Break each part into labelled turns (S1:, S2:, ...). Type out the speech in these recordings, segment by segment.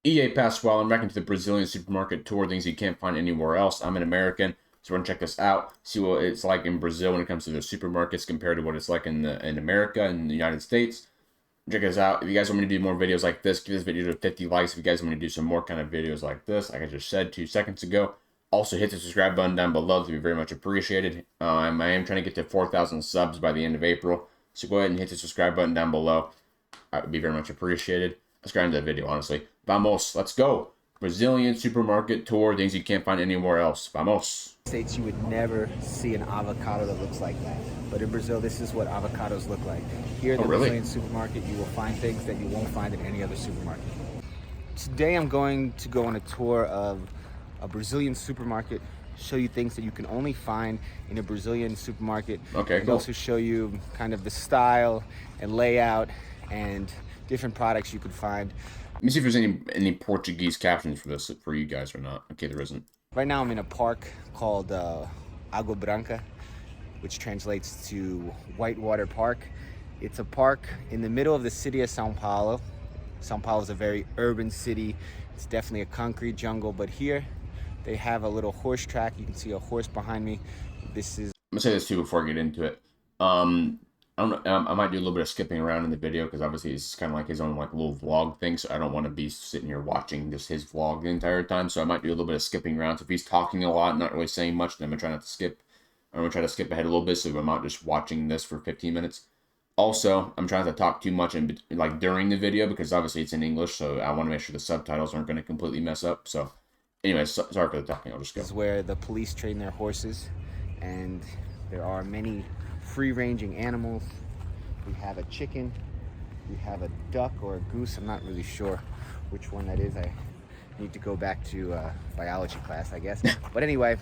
S1: EA Pasquale, I'm back into the Brazilian supermarket tour, things you can't find anywhere else. I'm an American, so we're gonna check this out, see what it's like in Brazil when it comes to their supermarkets compared to what it's like in America and the United States. Check this out. If you guys want me to do more videos like this, give this video to 50 likes. If you guys want me to do some more kind of videos like this, like I just said 2 seconds ago. Also, hit the subscribe button down below. That would be very much appreciated. I am trying to get to 4,000 subs by the end of April, so go ahead and hit the subscribe button down below. That would be very much appreciated. Let's get into the video, honestly. Vamos, let's go. Brazilian supermarket tour, things you can't find anywhere else. Vamos.
S2: States you would never see an avocado that looks like that, but in Brazil this is what avocados look like. Here in the Brazilian supermarket you will find things that you won't find in any other supermarket. Today I'm going to go on a tour of a Brazilian supermarket, show you things that you can only find in a Brazilian supermarket.
S1: Okay,
S2: and
S1: cool.
S2: Also show you kind of the style and layout and different products you could find.
S1: Let me see if there's any Portuguese captions for this for you guys or not. Okay, there isn't.
S2: Right now I'm in a park called Água Branca, which translates to Whitewater Park. It's a park in the middle of the city of Sao Paulo. Sao Paulo is a very urban city. It's definitely a concrete jungle, but here they have a little horse track. You can see a horse behind me. This is...
S1: I'm gonna say this too before I get into it. I might do a little bit of skipping around in the video because obviously it's kind of like his own like little vlog thing, so I don't want to be sitting here watching just his vlog the entire time. So I might do a little bit of skipping around. So if he's talking a lot, not really saying much, then I'm gonna try not to skip. I'm gonna try to skip ahead a little bit so I'm not just watching this for 15 minutes. Also, I'm trying to talk too much like during the video because obviously it's in English, so I want to make sure the subtitles aren't going to completely mess up. So, anyways, sorry for the talking. I'll just go.
S2: This is where the police train their horses, and there are many free-ranging animals. We have a chicken, we have a duck or a goose. I'm not really sure which one that is. I need to go back to biology class, I guess. But anyway,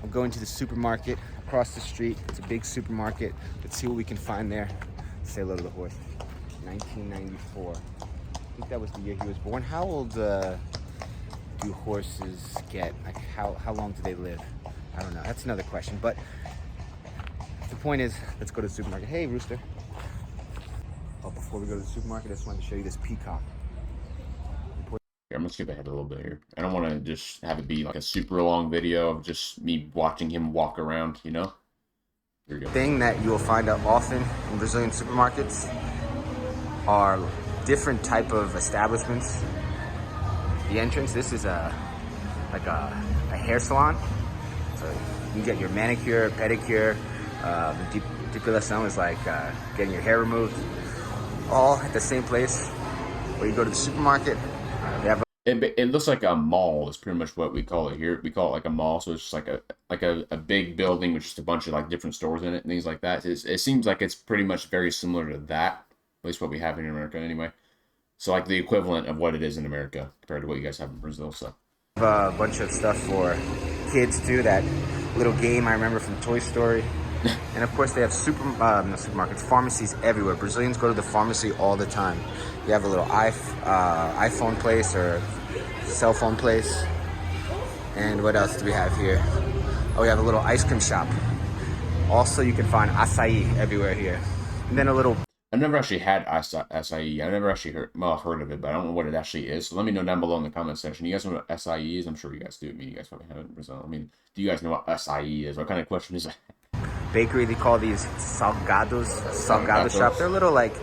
S2: I'm going to the supermarket across the street. It's a big supermarket. Let's see what we can find there. Say hello to the horse. 1994. I think that was the year he was born. How old do horses get? Like how long do they live? I don't know. That's another question. But the point is, let's go to the supermarket. Hey, Rooster. Oh, before we go to the supermarket, I just wanted to show you this peacock.
S1: I'm gonna skip ahead a little bit here. I don't want to just have it be like a super long video of just me watching him walk around, you know? Here we go.
S2: Thing that you will find out often in Brazilian supermarkets are different type of establishments. The entrance, this is like a hair salon. So you can get your manicure, pedicure. The depilação is like getting your hair removed. All at the same place where you go to the supermarket.
S1: It looks like a mall is pretty much what we call it here. We call it like a mall, so it's just like a big building with just a bunch of like different stores in it and things like that. It seems like it's pretty much very similar to that, at least what we have in America anyway. So like the equivalent of what it is in America compared to what you guys have in Brazil. So
S2: a bunch of stuff for kids too. That little game I remember from Toy Story. And of course they have supermarkets, pharmacies everywhere. Brazilians go to the pharmacy all the time. You have a little iPhone place or cell phone place. And what else do we have here? Oh, we have a little ice cream shop. Also, you can find acai everywhere here. And then a little...
S1: I've never actually had acai. I've never actually heard of it, but I don't know what it actually is. So let me know down below in the comment section. You guys know what acai is? I'm sure you guys do. I mean, you guys probably have it in Brazil. I mean, do you guys know what acai is? What kind of question is that?
S2: Bakery, they call these salgados, salgado shop. They're little like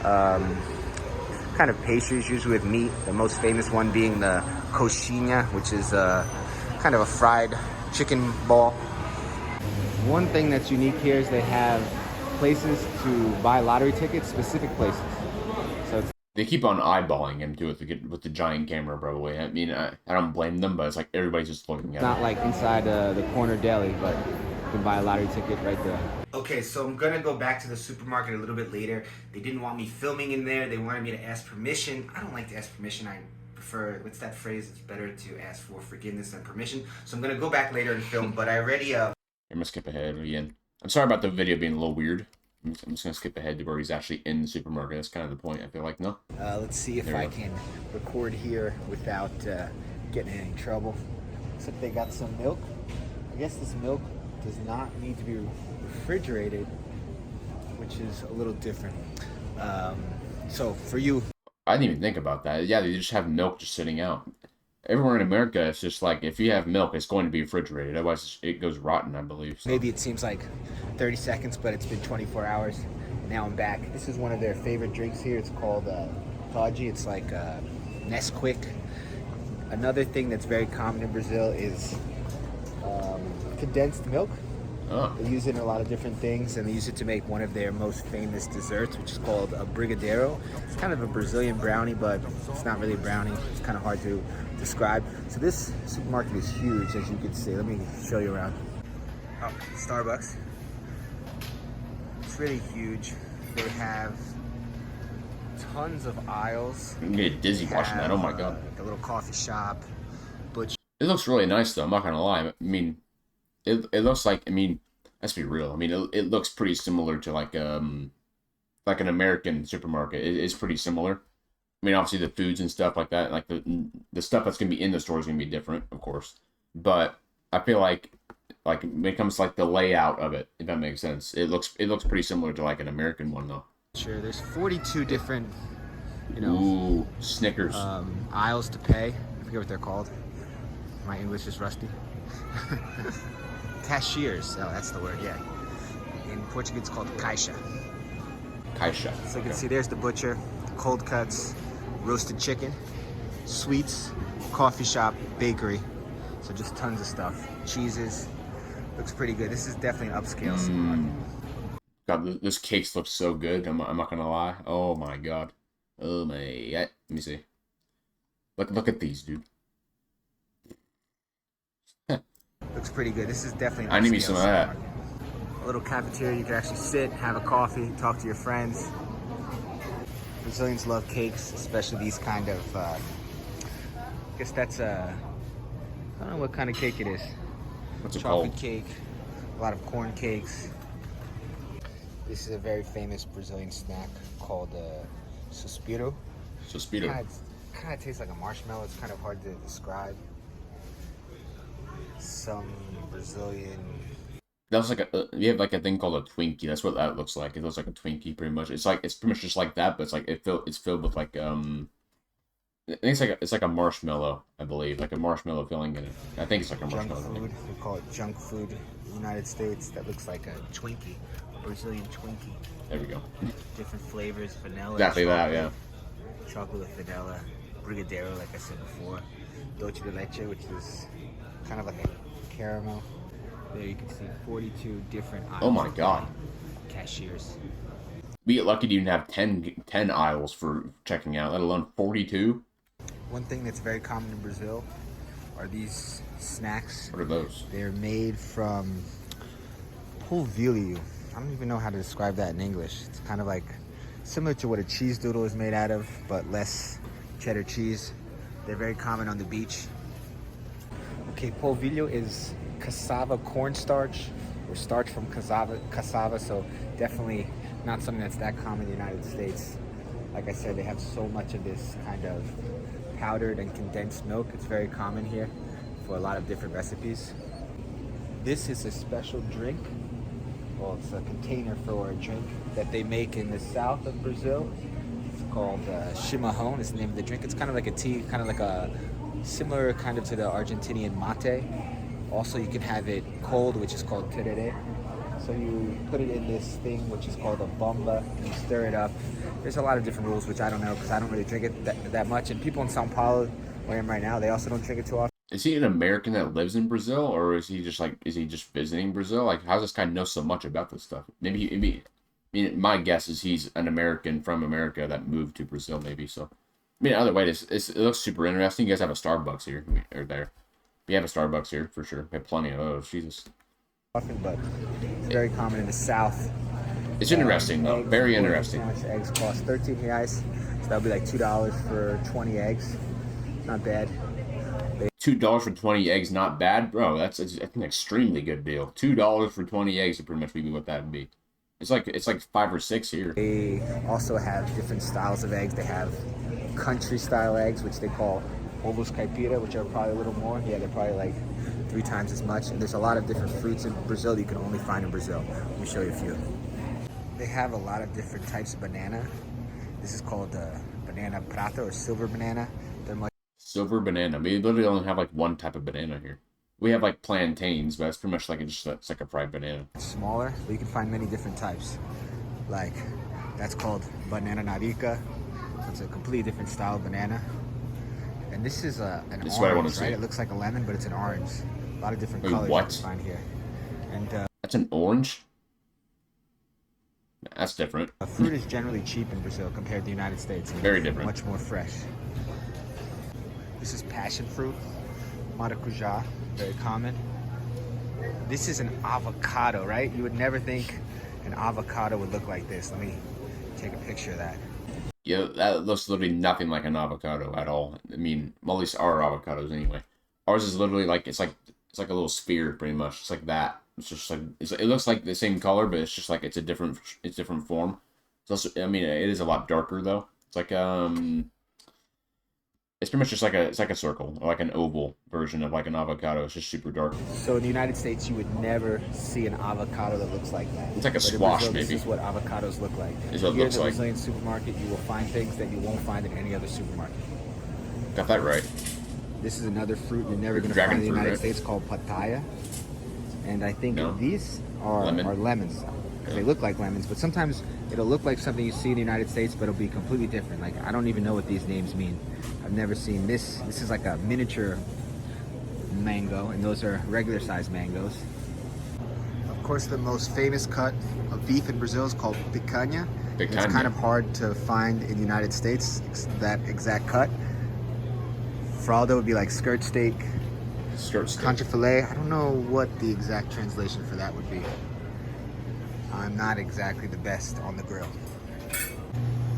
S2: kind of pastries, usually with meat. The most famous one being the coxinha, which is kind of a fried chicken ball. One thing that's unique here is they have places to buy lottery tickets, specific places. So it's...
S1: They keep on eyeballing him too with the giant camera, probably. I mean, I don't blame them, but it's like everybody's just looking at it.
S2: Not like inside the corner deli, but you can buy a lottery ticket right there. Okay, so I'm gonna go back to the supermarket a little bit later. They didn't want me filming in there. They wanted me to ask permission. I don't like to ask permission. I prefer, what's that phrase? It's better to ask for forgiveness than permission. So I'm gonna go back later and film, but I already... I'm
S1: gonna skip ahead again. I'm sorry about the video being a little weird. I'm just gonna skip ahead to where he's actually in the supermarket. That's kind of the point, I feel like, no?
S2: Let's see if I can record here without getting in any trouble. Looks like they got some milk. I guess this milk does not need to be refrigerated, which is a little different. So for you...
S1: I didn't even think about that. Yeah, they just have milk just sitting out. Everywhere in America, it's just like if you have milk, it's going to be refrigerated. Otherwise, it goes rotten, I believe. So
S2: Maybe it seems like 30 seconds, but it's been 24 hours. Now I'm back. This is one of their favorite drinks here. It's called Toddy. It's like Nesquik. Another thing that's very common in Brazil is condensed milk.
S1: oh,
S2: They use it in a lot of different things, and they use it to make one of their most famous desserts, which is called a brigadeiro. It's kind of a Brazilian brownie, but it's not really a brownie. It's kind of hard to describe. So this supermarket is huge, as you can see. Let me show you around. Oh, Starbucks. It's really huge. They have tons of aisles.
S1: I'm gonna get dizzy watching that. Oh my god.
S2: Like a little coffee shop, butcher.
S1: It looks really nice though. I'm not gonna lie. I mean, it looks like. I mean, let's be real. I mean, it looks pretty similar to like an American supermarket. It's pretty similar. I mean, obviously the foods and stuff like that, like the stuff that's gonna be in the store is gonna be different, of course. But I feel like when it comes to like the layout of it, if that makes sense, it looks pretty similar to like an American one though.
S2: Sure, there's 42 different,
S1: Ooh, Snickers.
S2: aisles to pay. I forget what they're called. My English is rusty. Cashiers. Oh, that's the word. Yeah. In Portuguese, it's called caixa.
S1: Caixa.
S2: So you can see there's the butcher, cold cuts, roasted chicken, sweets, coffee shop, bakery. So just tons of stuff. Cheeses. Looks pretty good. This is definitely an upscale supermarket.
S1: God, this cakes look so good. I'm not gonna lie. Oh my god. Oh my. Let me see. Look at these, dude.
S2: Looks pretty good. This is definitely an
S1: I need me
S2: upscale
S1: some of that.
S2: supermarket. A little cafeteria. You can actually sit, have a coffee, talk to your friends. Brazilians love cakes, especially these kind of. I guess that's a. I don't know what kind of cake it is.
S1: What's it
S2: Chocolate
S1: called?
S2: cake, a lot of corn cakes. This is a very famous Brazilian snack called suspiro.
S1: Suspiro.
S2: Kind of tastes like a marshmallow. It's kind of hard to describe. Some Brazilian.
S1: That's like you have like a thing called a Twinkie. That's what that looks like. It looks like a Twinkie pretty much. It's pretty much just like that, but it's filled with like I think it's like a marshmallow, I believe, like a marshmallow filling in it. I think it's like a
S2: Junk
S1: marshmallow.
S2: food. We call it junk food in the United States. That looks like a Twinkie, a Brazilian Twinkie.
S1: There we go.
S2: Different flavors, vanilla.
S1: Exactly that,
S2: chocolate,
S1: yeah.
S2: Chocolate with vanilla, brigadeiro, like I said before, dulce de leche, which is kind of like a caramel. There you can see 42 different aisles.
S1: Oh my god.
S2: Cashiers.
S1: We get lucky to even have 10 aisles for checking out, let alone 42.
S2: One thing that's very common in Brazil are these snacks.
S1: What are those?
S2: They're made from polvilho. I don't even know how to describe that in English. It's kind of like similar to what a cheese doodle is made out of, but less cheddar cheese. They're very common on the beach. Okay, polvilho is cassava cornstarch, or starch from cassava, so definitely not something that's that common in the United States. Like I said, they have so much of this kind of powdered and condensed milk. It's very common here for a lot of different recipes. This is a special drink. Well, it's a container for a drink that they make in the south of Brazil. It's called chimarrão is the name of the drink. It's kind of like a tea, kind of like a similar kind of to the Argentinian mate. Also, you can have it cold, which is called tereré. So you put it in this thing, which is called a bomba, and you stir it up. There's a lot of different rules, which I don't know because I don't really drink it that much. And people in Sao Paulo, where I am right now, they also don't drink it too often.
S1: Is he an American that lives in Brazil, or is he just visiting Brazil? Like, how does this guy know so much about this stuff? Maybe, I mean, my guess is he's an American from America that moved to Brazil, maybe. So, I mean, either way, it looks super interesting. You guys have a Starbucks here, or there. We have a Starbucks here, for sure. We have plenty of those, Jesus.
S2: Often, but it's very common in the south.
S1: It's interesting, though. Very interesting.
S2: Eggs cost 13 reais, so that'll be like $2 for 20 eggs. Not bad.
S1: $2 for 20 eggs, not bad, bro. That's an extremely good deal. $2 for 20 eggs would pretty much be what that would be. It's like 5 or 6 here.
S2: They also have different styles of eggs. They have country style eggs, which they call ovos caipira, which are probably a little more. Yeah, they're probably like 3 times as much. And there's a lot of different fruits in Brazil that you can only find in Brazil. Let me show you a few. They have a lot of different types of banana. This is called banana prata or silver banana. They're much
S1: Silver banana. We literally only have like one type of banana here. We have like plantains, but it's pretty much like it's like a fried banana.
S2: smaller, but you can find many different types. Like that's called banana narica. It's a completely different style of banana. And this is an
S1: This is what I wanna
S2: orange, right?
S1: see.
S2: It looks like a lemon, but it's an orange. A lot of different
S1: Wait,
S2: colors you
S1: what?
S2: can find here. And
S1: That's an orange? That's different.
S2: fruit is generally cheap in Brazil compared to the United States.
S1: Very different.
S2: Much more fresh. This is passion fruit, maracujá, very common. This is an avocado, right? You would never think an avocado would look like this. Let me take a picture of that.
S1: Yeah, that looks literally nothing like an avocado at all. I mean, well, at least our avocados anyway. Ours is literally like it's like a little sphere, pretty much. It's like that. It's just like it looks like the same color, but it's just like it's different form. It's also, I mean, it is a lot darker though. It's like it's pretty much just like it's like a circle or like an oval version of like an avocado. It's just super dark.
S2: So in the United States, you would never see an avocado that looks like that.
S1: It's like a
S2: But in
S1: squash,
S2: Brazil,
S1: maybe.
S2: This is what avocados look like.
S1: Is what it
S2: Here
S1: looks
S2: in the
S1: like.
S2: Brazilian supermarket, you will find things that you won't find in any other supermarket.
S1: Got that right.
S2: This is another fruit you're never going to
S1: Dragon
S2: find in the
S1: fruit,
S2: United
S1: right?
S2: States called pataya. And I think
S1: No.
S2: these are lemons. Because they look like lemons, but sometimes it'll look like something you see in the United States, but it'll be completely different. Like, I don't even know what these names mean. I've never seen this. This is like a miniature mango, and those are regular sized mangoes. Of course, the most famous cut of beef in Brazil is called picanha. It's
S1: Picanha.
S2: kind of hard to find in the United States, that exact cut. Fralda would be like skirt steak.
S1: Skirt steak.
S2: Contrafilet, I don't know what the exact translation for that would be. I'm not exactly the best on the grill.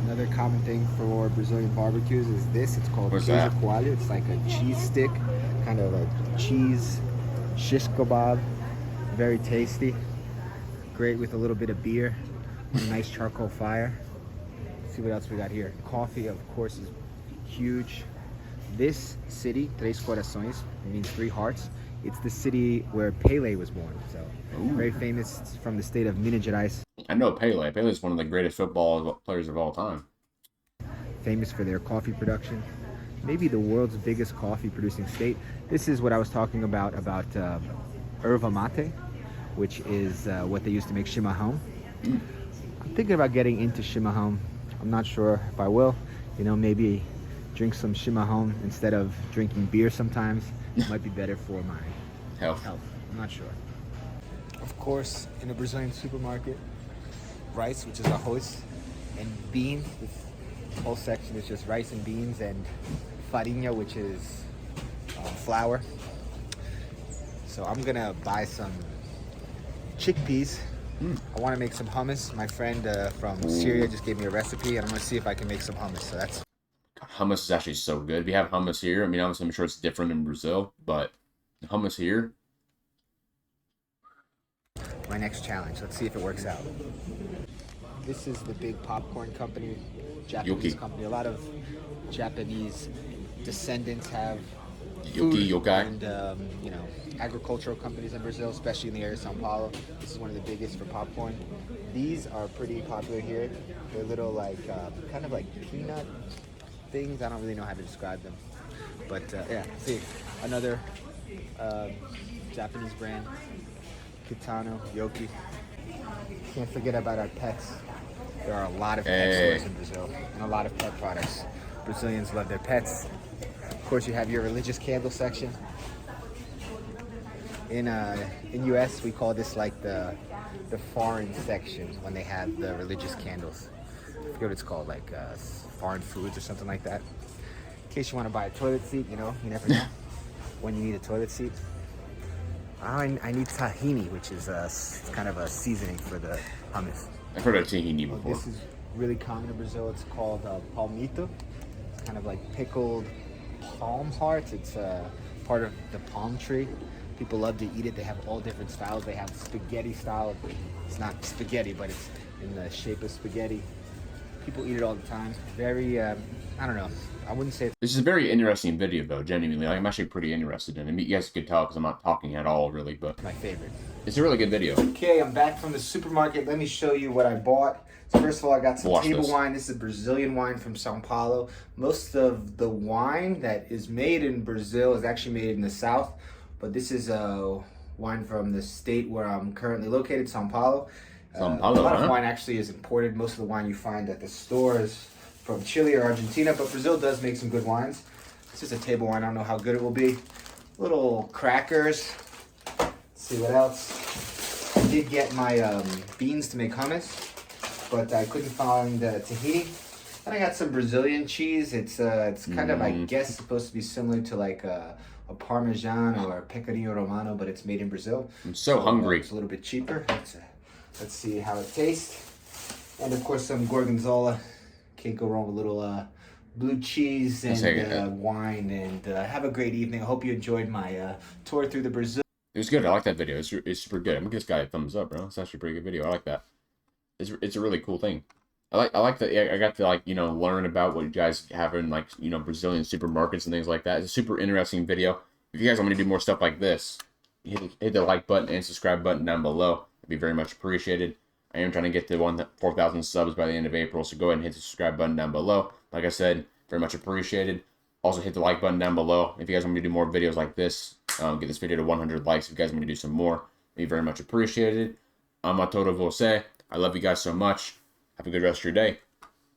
S2: Another common thing for Brazilian barbecues is this. It's called
S1: What's
S2: queijo
S1: that?
S2: coalho. It's like a cheese stick, kind of a cheese shish kebab. Very tasty. Great with a little bit of beer. A nice charcoal fire. Let's see what else we got here. Coffee, of course, is huge. This city, Três Corações, means three hearts. It's the city where Pele was born. So
S1: Ooh.
S2: very famous. It's from the state of Minas Gerais.
S1: I know Pele. Pele is one of the greatest football players of all time.
S2: Famous for their coffee production. Maybe the world's biggest coffee producing state. This is what I was talking about erva mate, which is what they use to make chimarrão. I'm thinking about getting into chimarrão. I'm not sure if I will. You know, maybe drink some chimarrão instead of drinking beer sometimes. It might be better for my
S1: Health.
S2: health. I'm not sure. Of course, in a Brazilian supermarket, rice, which is arroz, and beans. This whole section is just rice and beans, and farinha, which is flour. So I'm gonna buy some chickpeas. I want to make some hummus. My friend from Syria just gave me a recipe, and I'm gonna see if I can make some hummus. So that's
S1: Hummus is actually so good. We have hummus here. I mean, obviously, I'm sure it's different in Brazil, but hummus here.
S2: my next challenge. Let's see if it works out. This is the big popcorn company, Japanese
S1: Yoki.
S2: company. A lot of Japanese descendants have
S1: Yoki,
S2: food
S1: yokai.
S2: and you know, agricultural companies in Brazil, especially in the area of São Paulo. This is one of the biggest for popcorn. These are pretty popular here. They're little like kind of like peanut things. I don't really know how to describe them, but yeah. See, another Japanese brand, Kitano, Yoki. Can't forget about our pets. There are a lot of pet
S1: Hey.
S2: stores in Brazil and a lot of pet products. Brazilians love their pets. Of course, you have your religious candle section. In US, we call this like the foreign section when they have the religious candles. I forget what it's called, like foreign foods or something like that. In case you want to buy a toilet seat, you know, you never know when you need a toilet seat. I need tahini, which is kind of a seasoning for the hummus.
S1: I've heard of tahini before.
S2: This is really common in Brazil. It's called palmito. It's kind of like pickled palm hearts. It's part of the palm tree. People love to eat it. They have all different styles. They have spaghetti style. It's not spaghetti, but it's in the shape of spaghetti. People eat it all the time. Very, I don't know. I wouldn't say it's
S1: This is a very interesting video, though, genuinely. Like, I'm actually pretty interested in it. I mean, you guys could tell because I'm not talking at all, really, but
S2: my favorite.
S1: it's a really good video.
S2: Okay, I'm back from the supermarket. Let me show you what I bought. So first of all, I got some
S1: Watch
S2: table
S1: this.
S2: wine. This is a Brazilian wine from Sao Paulo. Most of the wine that is made in Brazil is actually made in the south, but this is a wine from the state where I'm currently located, Sao Paulo.
S1: Sao Paulo,
S2: a lot
S1: huh?
S2: of wine actually is imported. Most of the wine you find at the stores from Chile or Argentina, but Brazil does make some good wines. This is a table wine. I don't know how good it will be. Little crackers. Let's see what else. I did get my beans to make hummus, but I couldn't find tahini. Then I got some Brazilian cheese. It's kind of, I guess, supposed to be similar to like a Parmesan or a Pecorino Romano, but it's made in Brazil.
S1: I'm so hungry.
S2: It's a little bit cheaper. Let's see how it tastes. And of course, some Gorgonzola. Can't go wrong with a little blue cheese and wine. And have a great evening. I hope you enjoyed my tour through the Brazil.
S1: It was good. I like that video. It's super good. I'm gonna give this guy a thumbs up, bro. It's actually a pretty good video. I like that. It's a really cool thing. I like that. I got to like learn about what you guys have in like Brazilian supermarkets and things like that. It's a super interesting video. If you guys want me to do more stuff like this, hit the like button and subscribe button down below. It'd be very much appreciated. I am trying to get to 4,000 subs by the end of April, so go ahead and hit the subscribe button down below. Like I said, very much appreciated. Also, hit the like button down below if you guys want me to do more videos like this. Get this video to 100 likes if you guys want me to do some more. It'd be very much appreciated. I'm Arturo Você. I love you guys so much. Have a good rest of your day.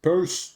S1: Peace.